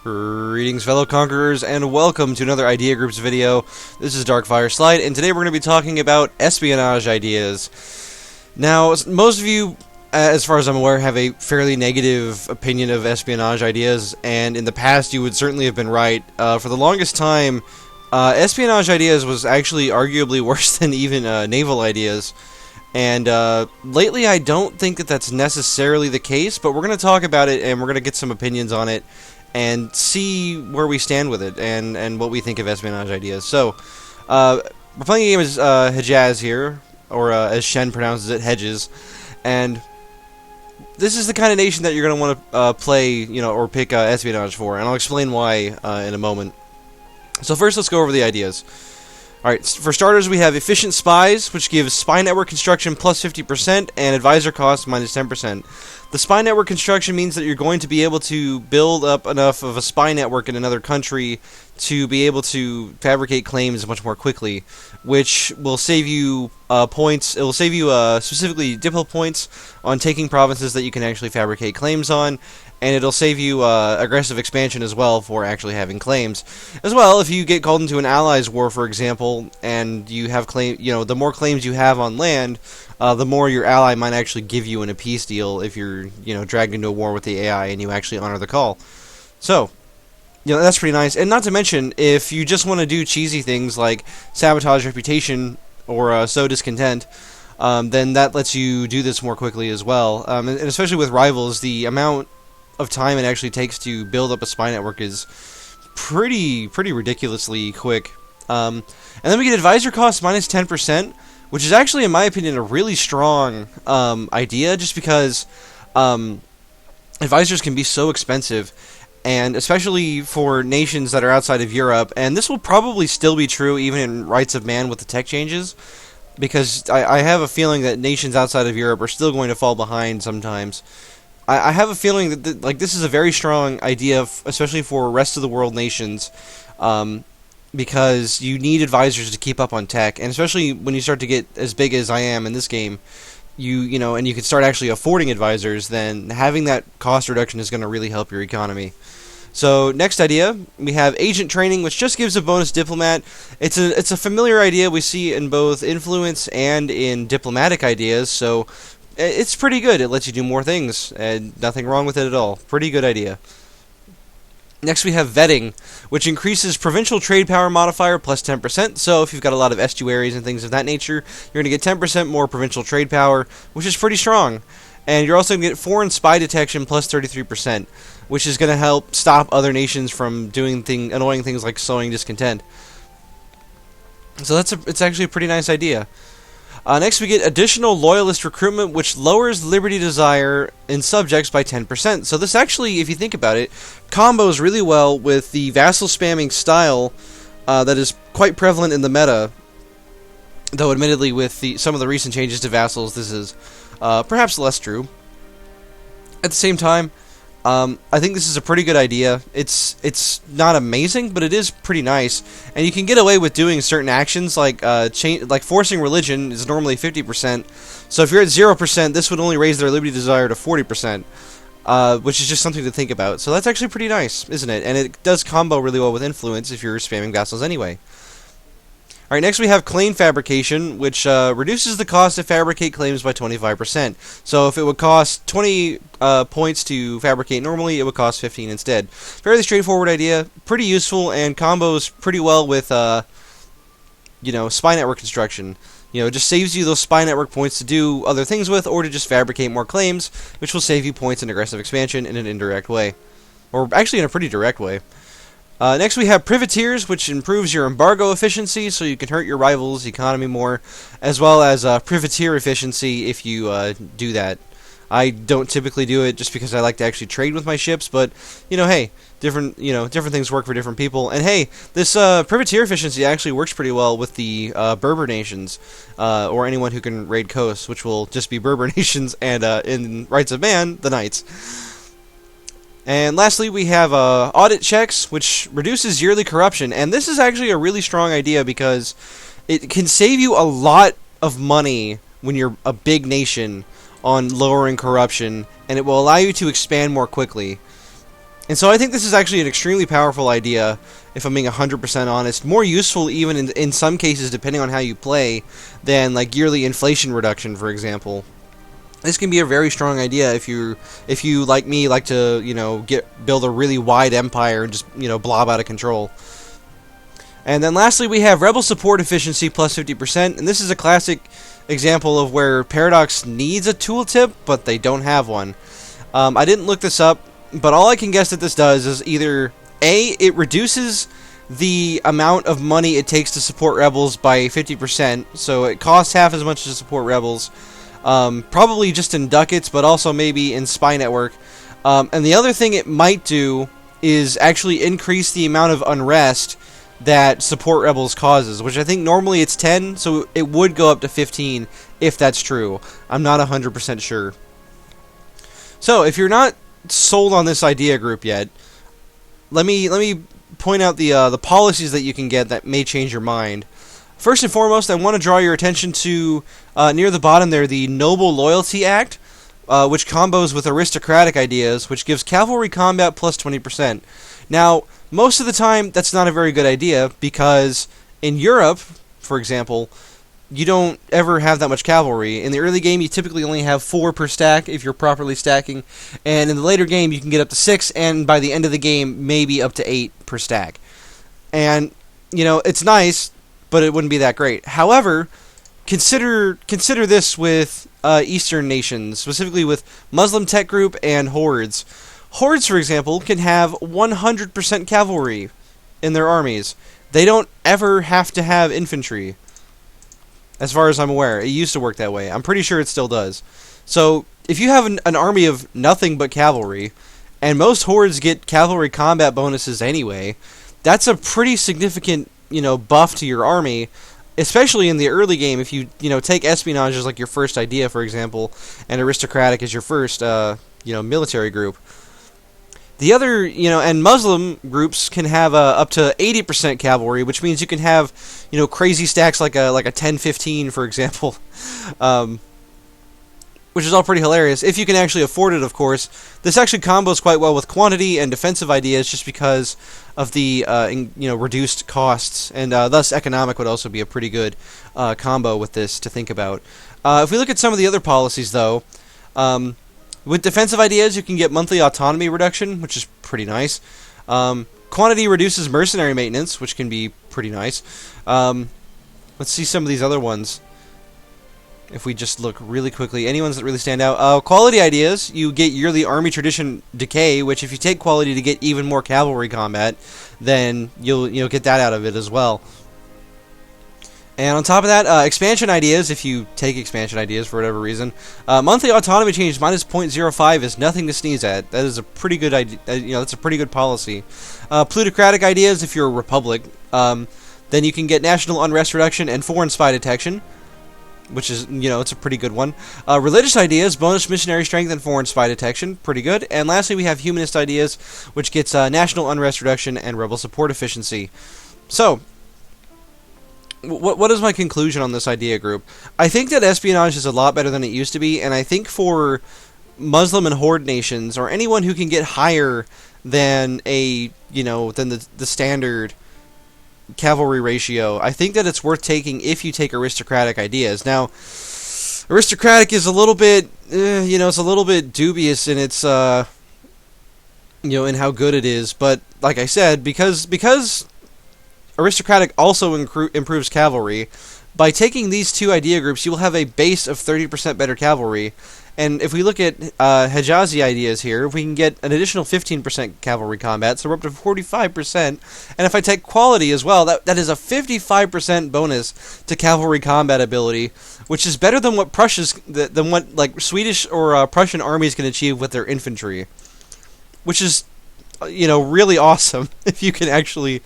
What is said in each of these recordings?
Greetings, fellow conquerors, and welcome to another Idea Groups video. This is Darkfire Slide, and today we're going to be talking about espionage ideas. Now, most of you, as far as I'm aware, have a fairly negative opinion of espionage ideas, and in the past you would certainly have been right. For the longest time, espionage ideas was actually arguably worse than even naval ideas. And lately I don't think that that's necessarily the case, but we're going to talk about it, and we're going to get some opinions on it, and see where we stand with it, and what we think of espionage ideas. So, we're playing a game as Hejaz here, or as Shen pronounces it, Hedges, and this is the kind of nation that you're going to want to play, or pick espionage for, and I'll explain why in a moment. So first, let's go over the ideas. Alright, for starters, we have Efficient Spies, which gives spy network construction plus 50% and advisor costs minus 10%. The spy network construction means that you're going to be able to build up enough of a spy network in another country to be able to fabricate claims much more quickly, which will save you points. It will save you specifically diplo points on taking provinces that you can actually fabricate claims on, and it'll save you aggressive expansion as well for actually having claims. As well, if you get called into an allies war, for example, and you have the more claims you have on land, the more your ally might actually give you in a peace deal if you're, dragged into a war with the AI and you actually honor the call. So, that's pretty nice. And not to mention, if you just want to do cheesy things like sabotage reputation or sow discontent, then that lets you do this more quickly as well. And especially with rivals, the amount of time it actually takes to build up a spy network is pretty ridiculously quick. And then we get advisor costs minus 10%, which is actually, in my opinion, a really strong idea, just because advisors can be so expensive, and especially for nations that are outside of Europe, and this will probably still be true even in Rights of Man with the tech changes, because I have a feeling that nations outside of Europe are still going to fall behind sometimes. I have a feeling that this is a very strong idea, especially for rest of the world nations, because you need advisors to keep up on tech, and especially when you start to get as big as I am in this game, and you can start actually affording advisors, then having that cost reduction is going to really help your economy. So next idea, we have agent training, which just gives a bonus diplomat. It's a familiar idea we see in both influence and in diplomatic ideas, so it's pretty good. It lets you do more things, and nothing wrong with it at all. Pretty good idea. Next we have vetting, which increases provincial trade power modifier plus 10%, so if you've got a lot of estuaries and things of that nature, you're going to get 10% more provincial trade power, which is pretty strong. And you're also going to get foreign spy detection plus 33%, which is going to help stop other nations from doing annoying things like sowing discontent. So it's actually a pretty nice idea. Next we get additional Loyalist recruitment, which lowers liberty desire in subjects by 10%. So this actually, if you think about it, combos really well with the vassal spamming style that is quite prevalent in the meta, though admittedly with some of the recent changes to vassals, this is perhaps less true. At the same time, I think this is a pretty good idea. It's not amazing, but it is pretty nice, and you can get away with doing certain actions like forcing religion is normally 50%. So if you're at 0%, this would only raise their liberty desire to 40%, which is just something to think about. So that's actually pretty nice, isn't it? And it does combo really well with influence if you're spamming vassals anyway. Alright, next we have claim fabrication, which reduces the cost to fabricate claims by 25%. So if it would cost 20 points to fabricate normally, it would cost 15 instead. Fairly straightforward idea, pretty useful, and combos pretty well with, spy network construction. It just saves you those spy network points to do other things with, or to just fabricate more claims, which will save you points in aggressive expansion in an indirect way. Or actually in a pretty direct way. Next we have privateers, which improves your embargo efficiency, so you can hurt your rival's economy more, as well as privateer efficiency if you do that. I don't typically do it just because I like to actually trade with my ships, but hey, different things work for different people. And hey, this privateer efficiency actually works pretty well with the Berber nations, or anyone who can raid coasts, which will just be Berber nations, and in Rights of Man, the Knights. And lastly, we have Audit Checks, which reduces yearly corruption. And this is actually a really strong idea because it can save you a lot of money when you're a big nation on lowering corruption, and it will allow you to expand more quickly. And so I think this is actually an extremely powerful idea, if I'm being 100% honest. More useful even in some cases, depending on how you play, than like yearly inflation reduction, for example. This can be a very strong idea if you like me like to build a really wide empire and just blob out of control. And then lastly we have rebel support efficiency plus 50%, and this is a classic example of where Paradox needs a tooltip but they don't have one. I didn't look this up, but all I can guess that this does is either A, it reduces the amount of money it takes to support rebels by 50%, so it costs half as much to support rebels. Probably just in ducats, but also maybe in Spy Network. And the other thing it might do is actually increase the amount of unrest that support rebels causes, which I think normally it's 10, so it would go up to 15 if that's true. I'm not 100% sure. So if you're not sold on this idea group yet, let me point out the policies that you can get that may change your mind. First and foremost, I want to draw your attention to, near the bottom there, the Noble Loyalty Act, which combos with aristocratic ideas, which gives cavalry combat plus 20%. Now, most of the time, that's not a very good idea, because in Europe, for example, you don't ever have that much cavalry. In the early game, you typically only have 4 per stack if you're properly stacking, and in the later game, you can get up to 6, and by the end of the game, maybe up to 8 per stack. And, it's nice, but it wouldn't be that great. However, consider this with Eastern nations, specifically with Muslim Tech Group and Hordes. Hordes, for example, can have 100% cavalry in their armies. They don't ever have to have infantry, as far as I'm aware. It used to work that way. I'm pretty sure it still does. So, if you have an army of nothing but cavalry, and most Hordes get cavalry combat bonuses anyway, that's a pretty significant buff to your army, especially in the early game. If you take espionage as like your first idea, for example, and aristocratic as your first military group. The other and Muslim groups can have up to 80% cavalry, which means you can have crazy stacks like a 10-15, for example, which is all pretty hilarious if you can actually afford it. Of course, this actually combos quite well with quantity and defensive ideas, just because of the reduced costs, and thus economic would also be a pretty good combo with this to think about. If we look at some of the other policies, though, with defensive ideas, you can get monthly autonomy reduction, which is pretty nice. Quantity reduces mercenary maintenance, which can be pretty nice. Let's see some of these other ones. If we just look really quickly, any ones that really stand out. Quality ideas, you get yearly army tradition decay, which if you take quality to get even more cavalry combat, then you'll get that out of it as well. And on top of that, expansion ideas, if you take expansion ideas for whatever reason, monthly autonomy change minus 0.05 is nothing to sneeze at. That is a pretty good idea. That's a pretty good policy. Plutocratic ideas, if you're a republic, then you can get national unrest reduction and foreign spy detection, which is, it's a pretty good one. Religious ideas, bonus missionary strength and foreign spy detection, pretty good. And lastly, we have humanist ideas, which gets national unrest reduction and rebel support efficiency. So, what is my conclusion on this idea group? I think that espionage is a lot better than it used to be, and I think for Muslim and Horde nations, or anyone who can get higher than than the standard cavalry ratio, I think that it's worth taking if you take aristocratic ideas. Now, aristocratic is a little bit, it's a little bit dubious in its, in how good it is, but like I said, because aristocratic also improves cavalry, by taking these two idea groups, you will have a base of 30% better cavalry. And if we look at Hijazi ideas here, we can get an additional 15% cavalry combat, so we're up to 45%. And if I take quality as well, that is a 55% bonus to cavalry combat ability, which is better than what Swedish or Prussian armies can achieve with their infantry, which is really awesome if you can actually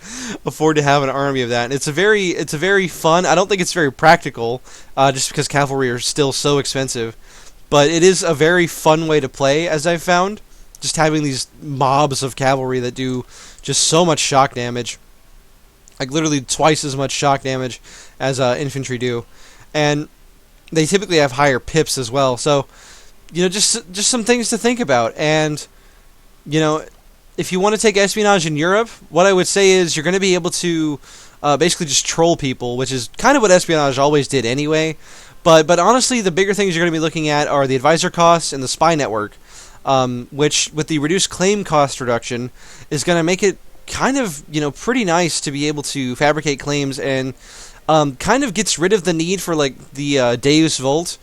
afford to have an army of that. And it's a very fun. I don't think it's very practical, just because cavalry are still so expensive. But it is a very fun way to play, as I've found. Just having these mobs of cavalry that do just so much shock damage, like literally twice as much shock damage as infantry do, and they typically have higher pips as well. So, just some things to think about, and if you want to take espionage in Europe, what I would say is you're going to be able to basically just troll people, which is kind of what espionage always did anyway. But honestly, the bigger things you're going to be looking at are the advisor costs and the spy network, which with the reduced claim cost reduction is going to make it kind of pretty nice to be able to fabricate claims, and kind of gets rid of the need for like the Deus Vult,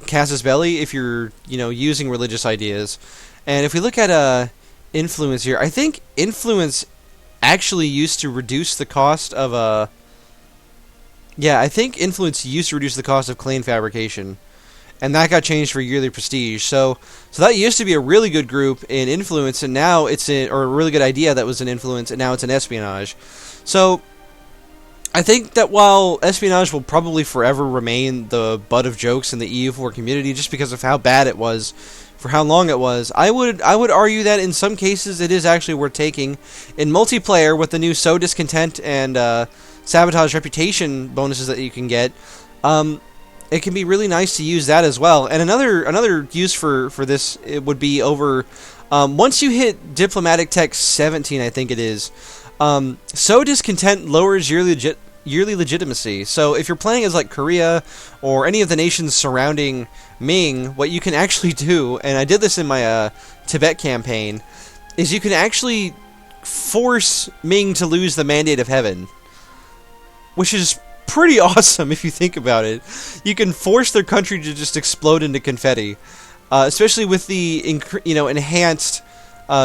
casus belli if you're using religious ideas. And if we look at influence here, I think influence actually used to reduce the cost of I think influence used to reduce the cost of claim fabrication, and that got changed for yearly prestige. So that used to be a really good group in influence, and now or a really good idea that was in influence, and now it's in espionage. So I think that while espionage will probably forever remain the butt of jokes in the EU4 community, just because of how bad it was, for how long it was, I would argue that in some cases it is actually worth taking. In multiplayer, with the new Sow Discontent and Sabotage Reputation bonuses that you can get, it can be really nice to use that as well. And another use for this, it would be over once you hit Diplomatic Tech 17, I think it is. Sow Discontent lowers yearly legitimacy. So if you're playing as like Korea or any of the nations surrounding Ming, what you can actually do, and I did this in my Tibet campaign, is you can actually force Ming to lose the Mandate of Heaven, which is pretty awesome if you think about it. You can force their country to just explode into confetti, especially with the enhanced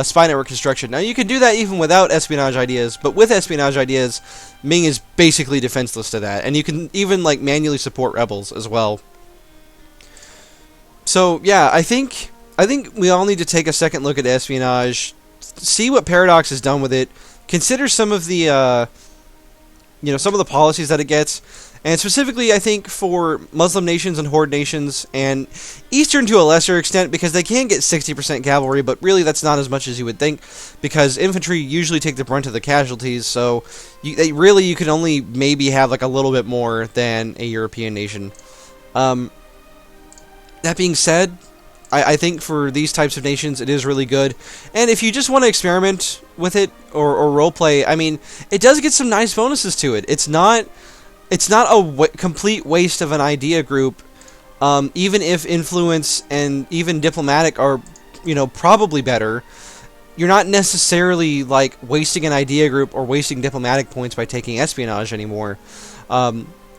spy network construction. Now you can do that even without espionage ideas, but with espionage ideas, Ming is basically defenseless to that, and you can even like manually support rebels as well. So yeah, I think we all need to take a second look at espionage, see what Paradox has done with it, consider some of the some of the policies that it gets, and specifically I think for Muslim nations and Horde nations, and Eastern to a lesser extent, because they can get 60% cavalry, but really that's not as much as you would think, because infantry usually take the brunt of the casualties, so you can only maybe have like a little bit more than a European nation. That being said, I think for these types of nations, it is really good. And if you just want to experiment with it or roleplay, I mean, it does get some nice bonuses to it. It's not a complete waste of an idea group, even if influence and even diplomatic are, probably better. You're not necessarily like wasting an idea group or wasting diplomatic points by taking espionage anymore.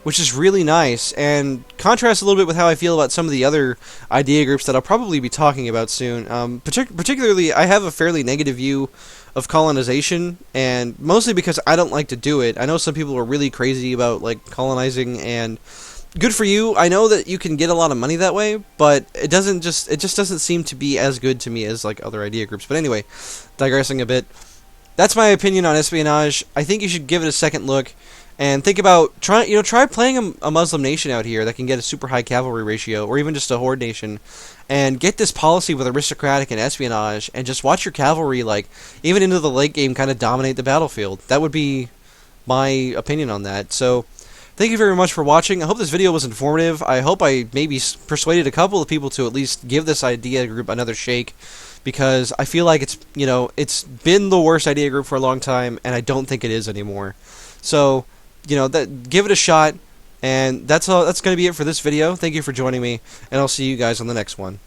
Which is really nice, and contrasts a little bit with how I feel about some of the other idea groups that I'll probably be talking about soon. Particularly, I have a fairly negative view of colonization, and mostly because I don't like to do it. I know some people are really crazy about like colonizing, and good for you. I know that you can get a lot of money that way, but it just doesn't seem to be as good to me as like other idea groups. But anyway, digressing a bit, that's my opinion on espionage. I think you should give it a second look. And think about try playing a Muslim nation out here that can get a super high cavalry ratio, or even just a Horde nation, and get this policy with aristocratic and espionage, and just watch your cavalry, like even into the late game, kind of dominate the battlefield. That would be my opinion on that. So, thank you very much for watching. I hope this video was informative. I hope I maybe persuaded a couple of people to at least give this idea group another shake, because I feel like it's been the worst idea group for a long time, and I don't think it is anymore. So, give it a shot, and that's all. That's going to be it for this video. Thank you for joining me, and I'll see you guys on the next one.